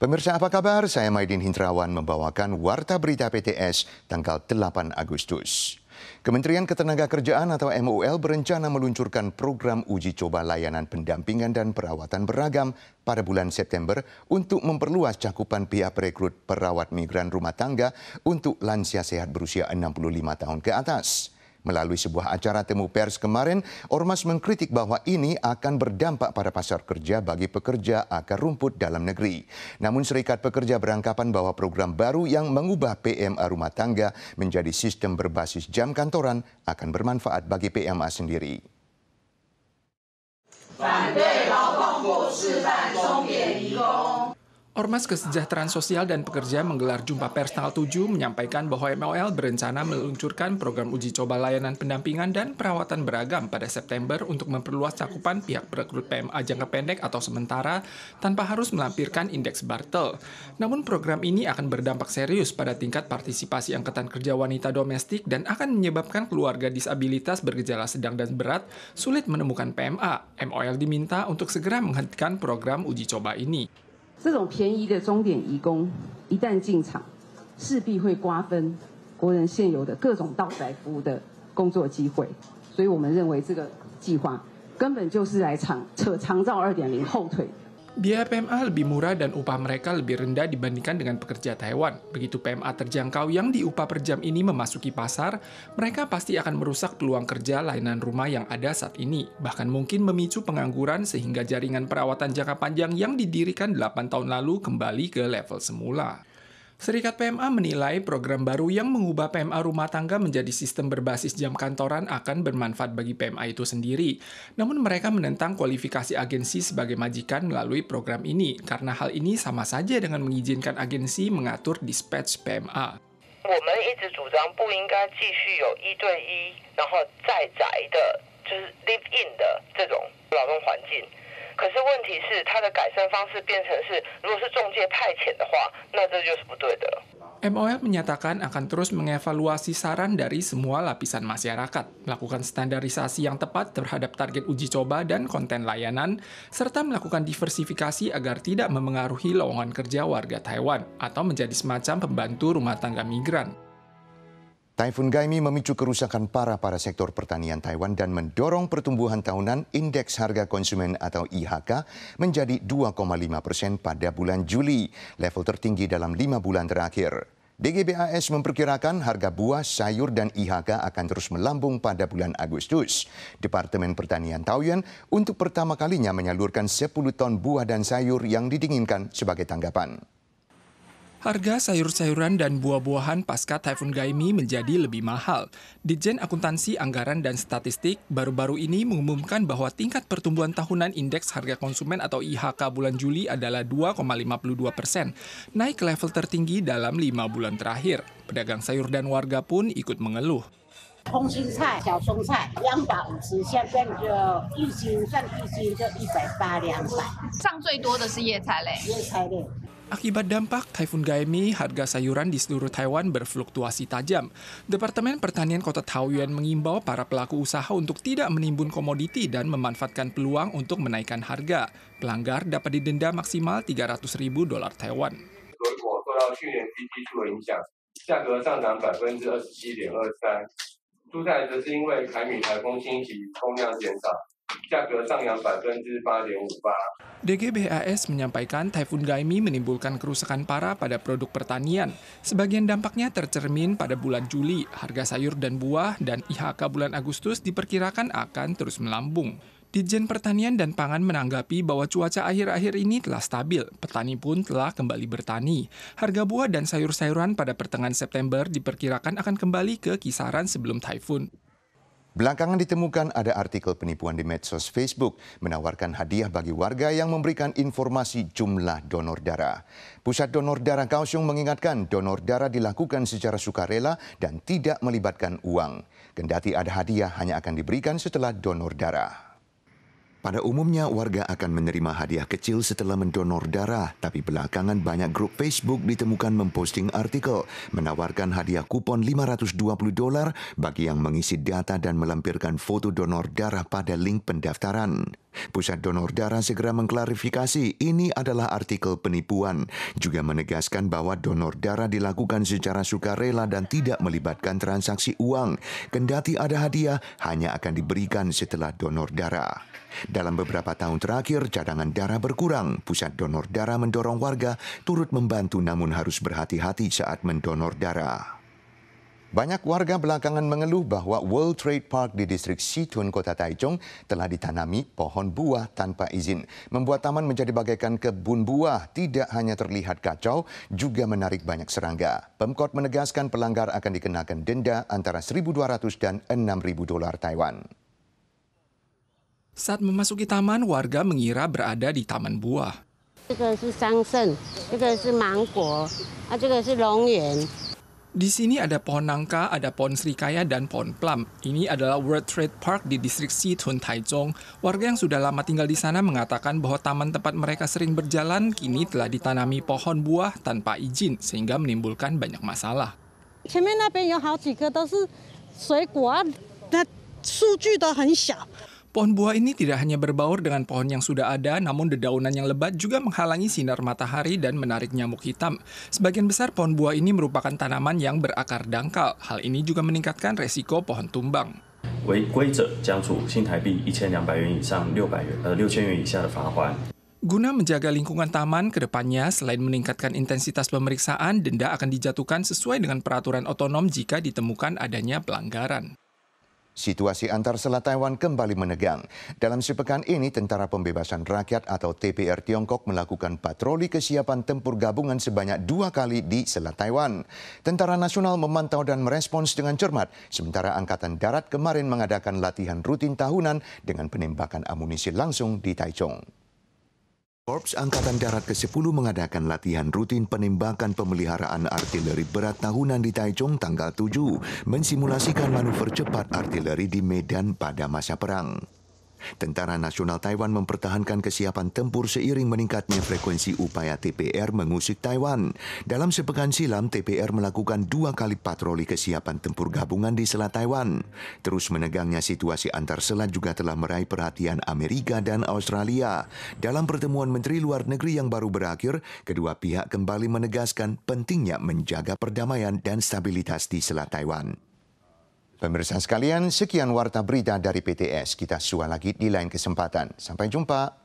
Pemirsa apa kabar? Saya Maidin Hindrawan membawakan Warta Berita PTS tanggal 8 Agustus. Kementerian Ketenagakerjaan atau MOL berencana meluncurkan program uji coba layanan pendampingan dan perawatan beragam pada bulan September untuk memperluas cakupan pihak perekrut perawat migran rumah tangga untuk lansia sehat berusia 65 tahun ke atas. Melalui sebuah acara temu pers kemarin, Ormas mengkritik bahwa ini akan berdampak pada pasar kerja bagi pekerja akar rumput dalam negeri. Namun Serikat Pekerja beranggapan bahwa program baru yang mengubah PMA rumah tangga menjadi sistem berbasis jam kantoran akan bermanfaat bagi PMA sendiri. Ormas Kesejahteraan Sosial dan Pekerja menggelar jumpa pers tanggal 7 menyampaikan bahwa MOL berencana meluncurkan program uji coba layanan pendampingan dan perawatan beragam pada September untuk memperluas cakupan pihak perekrut PMA jangka pendek atau sementara tanpa harus melampirkan indeks Bartel. Namun program ini akan berdampak serius pada tingkat partisipasi angkatan kerja wanita domestik dan akan menyebabkan keluarga disabilitas bergejala sedang dan berat sulit menemukan PMA. MOL diminta untuk segera menghentikan program uji coba ini. 这种便宜的钟点移工一旦进场，势必会瓜分国人现有的各种到宅服务的工作机会，所以我们认为这个计划根本就是来扯长照 2.0 后腿。 Biaya PMA lebih murah dan upah mereka lebih rendah dibandingkan dengan pekerja Taiwan. Begitu PMA terjangkau yang diupah per jam ini memasuki pasar, mereka pasti akan merusak peluang kerja layanan rumah yang ada saat ini. Bahkan mungkin memicu pengangguran sehingga jaringan perawatan jangka panjang yang didirikan 8 tahun lalu kembali ke level semula. Serikat PMA menilai program baru yang mengubah PMA rumah tangga menjadi sistem berbasis jam kantoran akan bermanfaat bagi PMA itu sendiri. Namun mereka menentang kualifikasi agensi sebagai majikan melalui program ini, karena hal ini sama saja dengan mengizinkan agensi mengatur dispatch PMA. 我们一直主张不应该继续有1对1，然后在宅的，就是 live in 的这种劳动环境。 可是问题是，它的改善方式变成是，如果是中介派遣的话，那这就是不对的。 MOL menyatakan akan terus mengevaluasi saran dari semua lapisan masyarakat, melakukan standarisasi yang tepat terhadap target uji coba dan konten layanan, serta melakukan diversifikasi agar tidak memengaruhi lowongan kerja warga Taiwan atau menjadi semacam pembantu rumah tangga migran. Taifun Gaimi memicu kerusakan parah pada sektor pertanian Taiwan dan mendorong pertumbuhan tahunan indeks harga konsumen atau IHK menjadi 2,5% pada bulan Juli, level tertinggi dalam 5 bulan terakhir. DGBAS memperkirakan harga buah, sayur, dan IHK akan terus melambung pada bulan Agustus. Departemen Pertanian Taoyuan untuk pertama kalinya menyalurkan 10 ton buah dan sayur yang didinginkan sebagai tanggapan. Harga sayur-sayuran dan buah-buahan pasca Taifun Gaimi menjadi lebih mahal. Ditjen Akuntansi, Anggaran, dan Statistik baru-baru ini mengumumkan bahwa tingkat pertumbuhan tahunan indeks harga konsumen atau IHK bulan Juli adalah 2,52%, naik ke level tertinggi dalam 5 bulan terakhir. Pedagang sayur dan warga pun ikut mengeluh. 空心菜、小葱菜250，现在一斤算一斤就180、200。上最多的是叶菜类。叶菜类。 Akibat dampak Taifun Gaimi, harga sayuran di seluruh Taiwan berfluktuasi tajam. Departemen Pertanian Kota Taoyuan mengimbau para pelaku usaha untuk tidak menimbun komoditi dan memanfaatkan peluang untuk menaikkan harga. Pelanggar dapat didenda maksimal 300.000 dolar Taiwan. 价格上涨27.23%，蔬菜则是因为凯米台风兴起，供量减少，价格上扬8.58%。 DGBAS menyampaikan Taifun Gaimi menimbulkan kerusakan parah pada produk pertanian. Sebagian dampaknya tercermin pada bulan Juli. Harga sayur dan buah dan IHK bulan Agustus diperkirakan akan terus melambung. Ditjen Pertanian dan Pangan menanggapi bahwa cuaca akhir-akhir ini telah stabil. Petani pun telah kembali bertani. Harga buah dan sayur-sayuran pada pertengahan September diperkirakan akan kembali ke kisaran sebelum Taifun. Belakangan ditemukan ada artikel penipuan di medsos Facebook menawarkan hadiah bagi warga yang memberikan informasi jumlah donor darah. Pusat Donor Darah Kaohsiung mengingatkan donor darah dilakukan secara sukarela dan tidak melibatkan uang. Kendati ada hadiah hanya akan diberikan setelah donor darah. Pada umumnya, warga akan menerima hadiah kecil setelah mendonor darah, tapi belakangan banyak grup Facebook ditemukan memposting artikel menawarkan hadiah kupon $520 bagi yang mengisi data dan melampirkan foto donor darah pada link pendaftaran. Pusat Donor Darah segera mengklarifikasi ini adalah artikel penipuan, juga menegaskan bahwa donor darah dilakukan secara sukarela dan tidak melibatkan transaksi uang. Kendati ada hadiah, hanya akan diberikan setelah donor darah. Dalam beberapa tahun terakhir, cadangan darah berkurang. Pusat Donor Darah mendorong warga turut membantu namun harus berhati-hati saat mendonor darah. Banyak warga belakangan mengeluh bahwa World Trade Park di distrik Situn, Kota Taichung telah ditanami pohon buah tanpa izin. Membuat taman menjadi bagaikan kebun buah, tidak hanya terlihat kacau, juga menarik banyak serangga. Pemkot menegaskan pelanggar akan dikenakan denda antara $1.200 dan $6.000 Taiwan. Saat memasuki taman, warga mengira berada di taman buah. Di sini ada pohon nangka, ada pohon serikaya, dan pohon plum. Ini adalah World Trade Park di distrik Situn, Taichung. Warga yang sudah lama tinggal di sana mengatakan bahwa taman tempat mereka sering berjalan kini telah ditanami pohon buah tanpa izin, sehingga menimbulkan banyak masalah. Pohon buah ini tidak hanya berbaur dengan pohon yang sudah ada, namun dedaunan yang lebat juga menghalangi sinar matahari dan menarik nyamuk hitam. Sebagian besar pohon buah ini merupakan tanaman yang berakar dangkal. Hal ini juga meningkatkan resiko pohon tumbang. Guna menjaga lingkungan taman ke depannya, selain meningkatkan intensitas pemeriksaan, denda akan dijatuhkan sesuai dengan peraturan otonom jika ditemukan adanya pelanggaran. Situasi antar Selat Taiwan kembali menegang. Dalam sepekan ini, Tentara Pembebasan Rakyat atau TPR Tiongkok melakukan patroli kesiapan tempur gabungan sebanyak 2 kali di Selat Taiwan. Tentara Nasional memantau dan merespons dengan cermat, sementara Angkatan Darat kemarin mengadakan latihan rutin tahunan dengan penembakan amunisi langsung di Taichung. Korps Angkatan Darat ke-10 mengadakan latihan rutin penembakan pemeliharaan artileri berat tahunan di Taichung tanggal 7, mensimulasikan manuver cepat artileri di medan pada masa perang. Tentara Nasional Taiwan mempertahankan kesiapan tempur seiring meningkatnya frekuensi upaya TPR mengusik Taiwan. Dalam sepekan silam, TPR melakukan 2 kali patroli kesiapan tempur gabungan di Selat Taiwan. Terus menegangnya situasi antar selat juga telah meraih perhatian Amerika dan Australia. Dalam pertemuan Menteri Luar Negeri yang baru berakhir, kedua pihak kembali menegaskan pentingnya menjaga perdamaian dan stabilitas di Selat Taiwan. Pemirsa sekalian, sekian warta berita dari PTS. Kita sua lagi di lain kesempatan. Sampai jumpa.